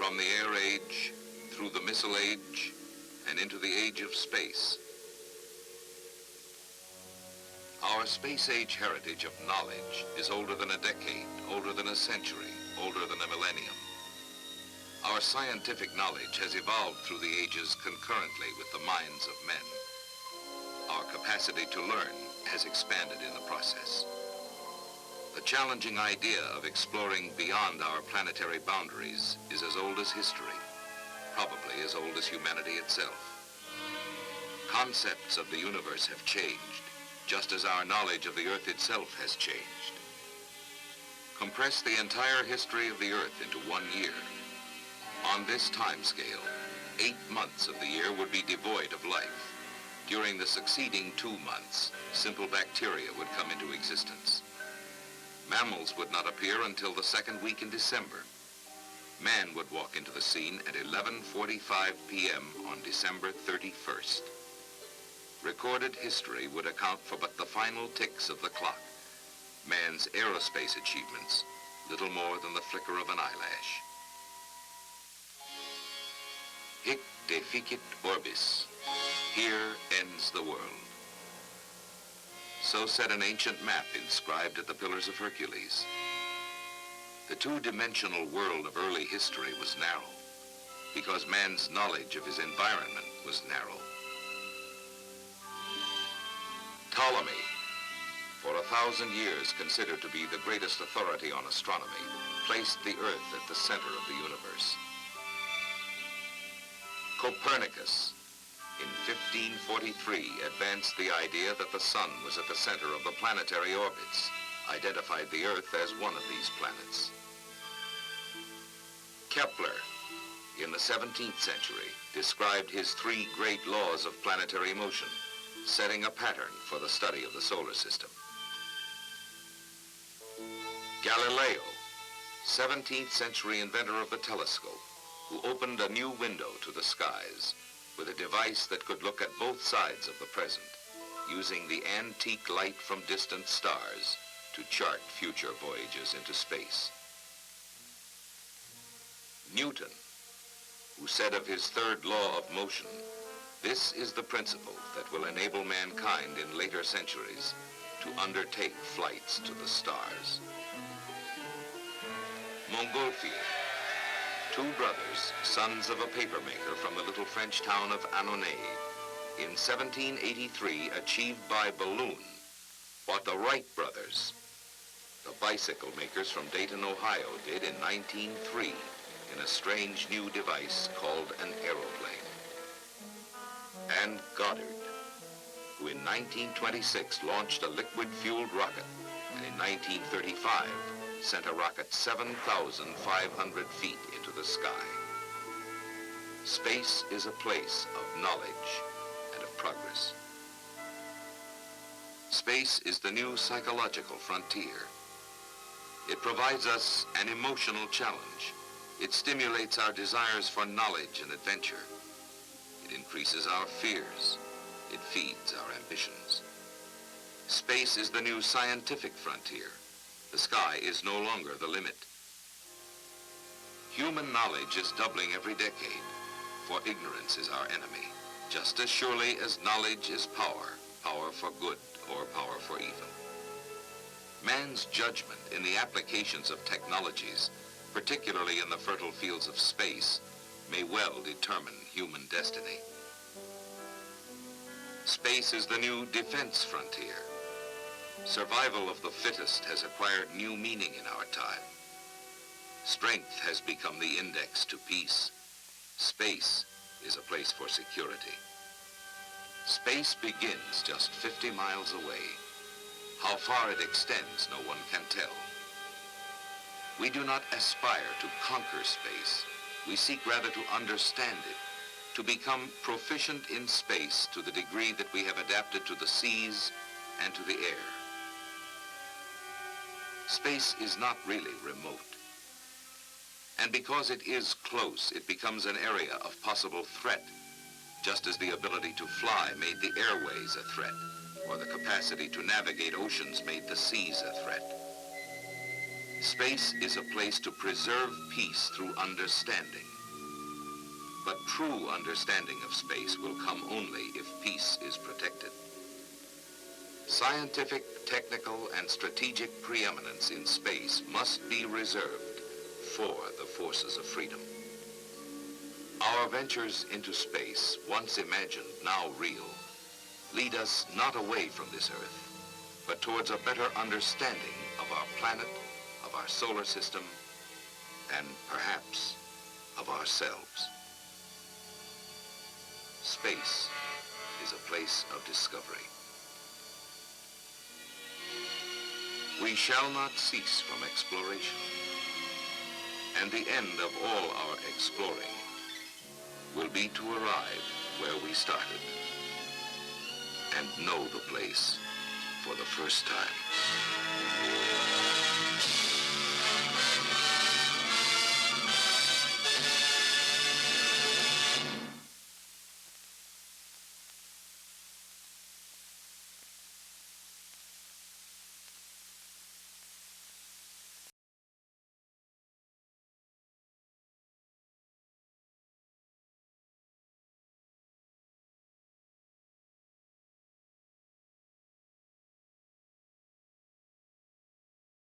from the air age, through the missile age, and into the age of space. Our space age heritage of knowledge is older than a decade, older than a century, older than a millennium. Our scientific knowledge has evolved through the ages concurrently with the minds of men. Our capacity to learn has expanded in the process. The challenging idea of exploring beyond our planetary boundaries is as old as history, probably as old as humanity itself. Concepts of the universe have changed, just as our knowledge of the Earth itself has changed. Compress the entire history of the Earth into 1 year. On this timescale, 8 months of the year would be devoid of life. During the succeeding 2 months, simple bacteria would come into existence. Mammals would not appear until the second week in December. Man would walk into the scene at 11:45 p.m. on December 31st. Recorded history would account for but the final ticks of the clock. Man's aerospace achievements, little more than the flicker of an eyelash. Hic deficit orbis. Here ends the world. So said an ancient map inscribed at the Pillars of Hercules. The two-dimensional world of early history was narrow because man's knowledge of his environment was narrow. Ptolemy, for 1,000 years considered to be the greatest authority on astronomy, placed the Earth at the center of the universe. Copernicus, in 1543, advanced the idea that the sun was at the center of the planetary orbits, identified the Earth as one of these planets. Kepler, in the 17th century, described his 3 great laws of planetary motion, setting a pattern for the study of the solar system. Galileo, 17th century inventor of the telescope, who opened a new window to the skies with a device that could look at both sides of the present, using the antique light from distant stars to chart future voyages into space. Newton, who said of his 3rd law of motion, "This is the principle that will enable mankind in later centuries to undertake flights to the stars." Montgolfier, 2 brothers, sons of a papermaker from the little French town of Annonay, in 1783 achieved by balloon what the Wright brothers, the bicycle makers from Dayton, Ohio, did in 1903 in a strange new device called an aeroplane. And Goddard, who in 1926 launched a liquid-fueled rocket, and in 1935 sent a rocket 7,500 feet into the sky. Space is a place of knowledge and of progress. Space is the new psychological frontier. It provides us an emotional challenge. It stimulates our desires for knowledge and adventure. It increases our fears. It feeds our ambitions. Space is the new scientific frontier. The sky is no longer the limit. Human knowledge is doubling every decade, for ignorance is our enemy, just as surely as knowledge is power, power for good or power for evil. Man's judgment in the applications of technologies, particularly in the fertile fields of space, may well determine human destiny. Space is the new defense frontier. Survival of the fittest has acquired new meaning in our time. Strength has become the index to peace. Space is a place for security. Space begins just 50 miles away. How far it extends, no one can tell. We do not aspire to conquer space. We seek rather to understand it, to become proficient in space to the degree that we have adapted to the seas and to the air. Space is not really remote. And because it is close, it becomes an area of possible threat, just as the ability to fly made the airways a threat, or the capacity to navigate oceans made the seas a threat. Space is a place to preserve peace through understanding, But true understanding of space will come only if peace is protected. Scientific, technical, and strategic preeminence in space must be reserved for the forces of freedom. Our ventures into space, once imagined, now real, lead us not away from this Earth, but towards a better understanding of our planet, of our solar system, and perhaps of ourselves. Space is a place of discovery. We shall not cease from exploration, and the end of all our exploring will be to arrive where we started and know the place for the first time.